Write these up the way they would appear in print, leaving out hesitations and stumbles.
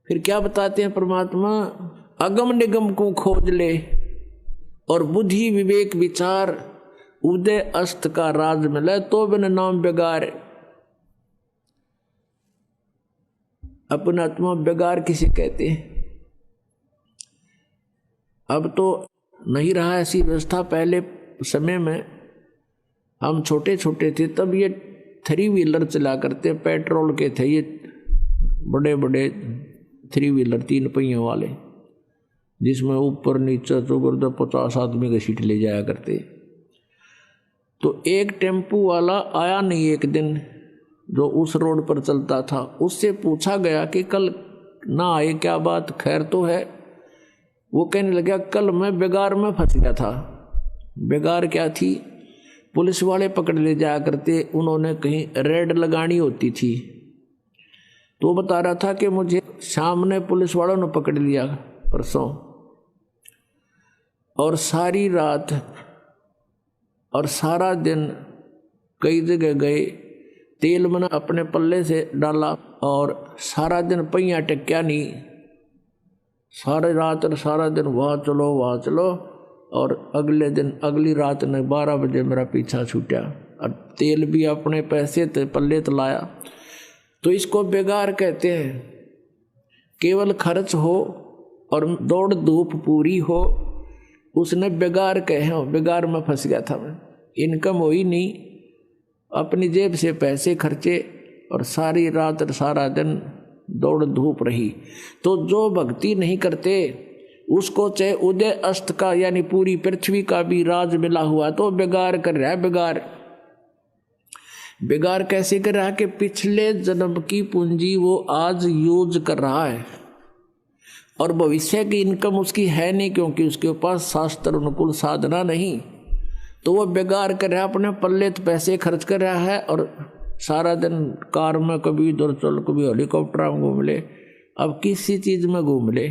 फिर क्या बताते हैं परमात्मा, अगम निगम को खोज ले और बुद्धि विवेक विचार उदय अस्त का राज मिले तो बिन नाम बेगार। अपना आत्मा बेगार किसे कहते हैं? अब तो नहीं रहा ऐसी व्यवस्था। पहले समय में हम छोटे छोटे थे तब ये 3 व्हीलर चला करते, पेट्रोल के थे ये बड़े बड़े 3 व्हीलर 3 पहियों वाले, जिसमें ऊपर नीचे चौगर 50 आदमी का सीट ले जाया करते। तो एक टेम्पू वाला आया नहीं एक दिन, जो उस रोड पर चलता था। उससे पूछा गया कि कल ना आए, क्या बात, खैर तो है? वो कहने लगा, कल मैं बेगार में फंस गया था। बेगार क्या थी? पुलिस वाले पकड़ ले जाया करते, उन्होंने कहीं रेड लगानी होती थी। तो वो बता रहा था कि मुझे शाम ने पुलिस वालों ने पकड़ लिया परसों, और सारी रात और सारा दिन कई जगह गए, तेल मैंने अपने पल्ले से डाला और सारा दिन पहिया टेक्या नहीं। सारी रात और सारा दिन वहाँ चलो, और अगले दिन अगली रात ने 12 बजे मेरा पीछा छूटा, और तेल भी अपने पैसे ते पल्ले तो लाया। तो इसको बेगार कहते हैं। केवल खर्च हो और दौड़ धूप पूरी हो, उसने बेगार कहे हो, बेगार में फंस गया था मैं। इनकम हुई नहीं, अपनी जेब से पैसे खर्चे और सारी रात और सारा दिन दौड़ धूप रही। तो जो भक्ति नहीं करते उसको चाहे उदय अस्त का यानी पूरी पृथ्वी का भी राज मिला हुआ तो बेगार कर रहा है। बेगार कैसे कर रहा है कि पिछले जन्म की पूंजी वो आज यूज कर रहा है और भविष्य की इनकम उसकी है नहीं, क्योंकि उसके पास शास्त्र अनुकूल साधना नहीं। तो वो बेगार कर रहा है, अपने पल्ले तो पैसे खर्च कर रहा है और सारा दिन कार में कभी इधर चल, कभी हेलीकॉप्टर में घूम ले, अब किसी चीज में घूम ले,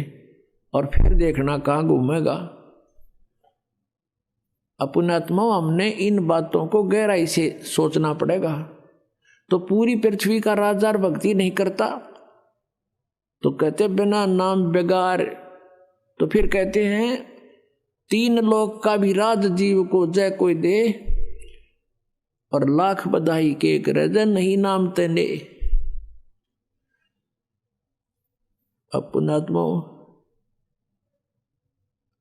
और फिर देखना कहाँ घूमेगा। अपने आत्मा हमने इन बातों को गहराई से सोचना पड़ेगा। तो पूरी पृथ्वी का राजा भक्ति नहीं करता तो कहते बिना नाम बेगार। तो फिर कहते हैं 3 लोक का भी राज जीव को जय कोई दे, और लाख बधाई के एक रजन नहीं नाम तेने। अपना आत्मा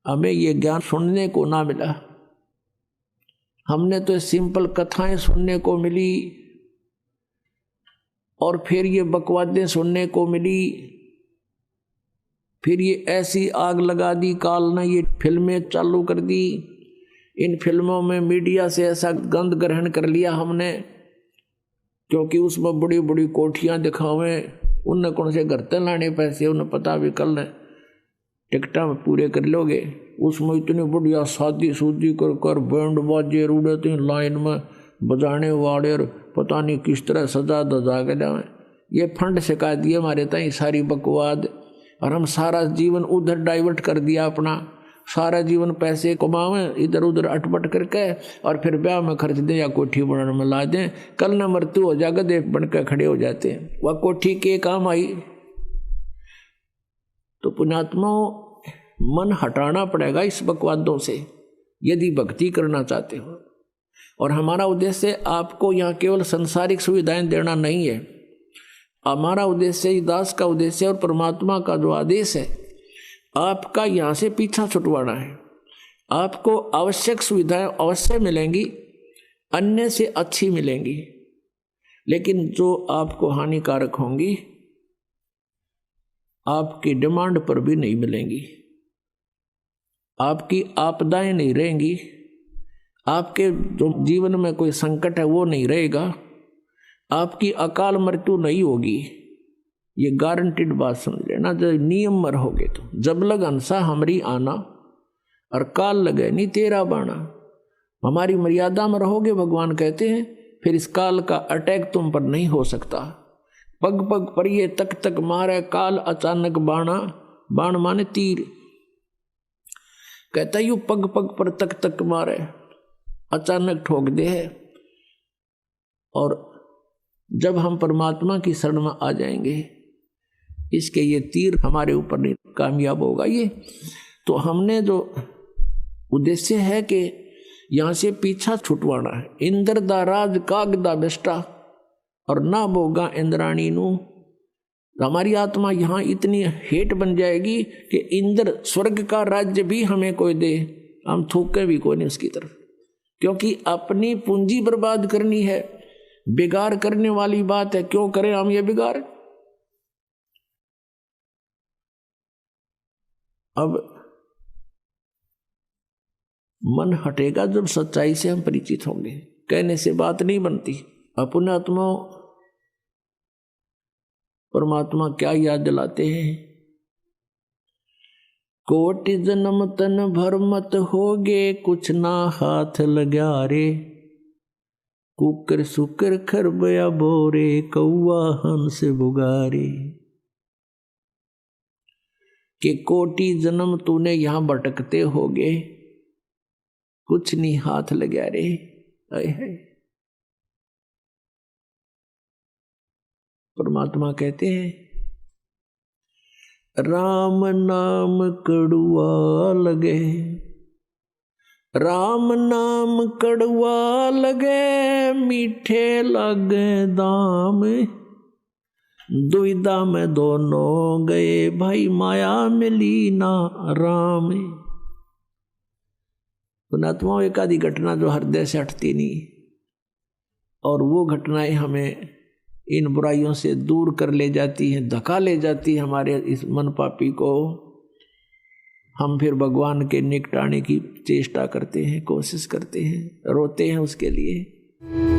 हमें ये ज्ञान सुनने को ना मिला। हमने तो सिंपल कथाएं सुनने को मिली और फिर ये बकवादें सुनने को मिली। फिर ये ऐसी आग लगा दी काल ने, ये फिल्में चालू कर दी। इन फिल्मों में मीडिया से ऐसा गंध ग्रहण कर लिया हमने, क्योंकि उसमें बड़ी बड़ी कोठियां दिखावें, उनने कौन से घर तक लाने पैसे, उन्हें पता भी कल ने टिकटा में पूरे कर लोगे। उसमें इतनी बढ़िया शादी सूदी कर कर बैंड बाजे रूड़ते लाइन में बजाने वाले, और पता नहीं किस तरह सजा दजा के जाए। ये फंड सिखा दिए हमारे ताई सारी बकवाद, और हम सारा जीवन उधर डाइवर्ट कर दिया अपना। सारा जीवन पैसे कमावें इधर उधर अटपट करके, और फिर ब्याह में खर्च दें या कोठी बनाने में ला दें। कल न मृत्यु हो जाएगा, देख बन कर खड़े हो जाते हैं। वह कोठी के काम आई। तो पुण्यात्माओं, मन हटाना पड़ेगा इस बकवादों से यदि भक्ति करना चाहते हो। और हमारा उद्देश्य आपको यहाँ केवल संसारिक सुविधाएं देना नहीं है। हमारा उद्देश्य, दास का उद्देश्य और परमात्मा का जो आदेश है, आपका यहाँ से पीछा छुटवाना है। आपको आवश्यक सुविधाएं अवश्य मिलेंगी, अन्य से अच्छी मिलेंगी, लेकिन जो आपको हानिकारक होंगी आपकी डिमांड पर भी नहीं मिलेंगी। आपकी आपदाएं नहीं रहेंगी, आपके जो जीवन में कोई संकट है वो नहीं रहेगा, आपकी अकाल मृत्यु नहीं होगी। ये गारंटीड बात समझ लेना। जब नियम में रहोगे तो जब लग हंसा हमरी आना, और काल लगे नहीं तेरा बाणा। हमारी मर्यादा में रहोगे, भगवान कहते हैं, फिर इस काल का अटैक तुम पर नहीं हो सकता। पग पग पर ये तक तक मारे काल अचानक बाणा, बाण माने तीर। कहता यू पग पग पर तक तक मारे, अचानक ठोक दे है। और जब हम परमात्मा की शरण में आ जाएंगे इसके ये तीर हमारे ऊपर नहीं कामयाब होगा ये। तो हमने जो उद्देश्य है कि यहाँ से पीछा छुटवाना है। इंद्र दा राज कागदा बेष्टा और ना बोगा इंद्राणी नू। हमारी आत्मा यहाँ इतनी हेट बन जाएगी कि इंद्र स्वर्ग का राज्य भी हमें कोई दे, हम थूके भी कोई नहीं उसकी तरफ, क्योंकि अपनी पूंजी बर्बाद करनी है। बिगाड़ करने वाली बात है, क्यों करें हम ये बिगाड़। अब मन हटेगा जब सच्चाई से हम परिचित होंगे। कहने से बात नहीं बनती। अपने आत्मा परमात्मा क्या याद दिलाते हैं, कोटि जन्म तन भर मत होगे, कुछ ना हाथ लगा रे, कुकर सुकर खरबया बोरे, कौआ हंस बुगारे। कि कोटि जन्म तूने यहां भटकते होगे, कुछ नहीं हाथ लगा रे। परमात्मा कहते हैं राम नाम कड़ुआ लगे, राम नाम कड़ुआ लगे, मीठे लगे दाम, दुविधा में दोनों गए, भाई माया मिली ना राम। पुणात्माओं एक आधी घटना जो हृदय से हटती नहीं, और वो घटनाएं हमें इन बुराइयों से दूर कर ले जाती हैं, धक्का ले जाती है हमारे इस मन पापी को। हम फिर भगवान के निकटाने की चेष्टा करते हैं, कोशिश करते हैं, रोते हैं उसके लिए।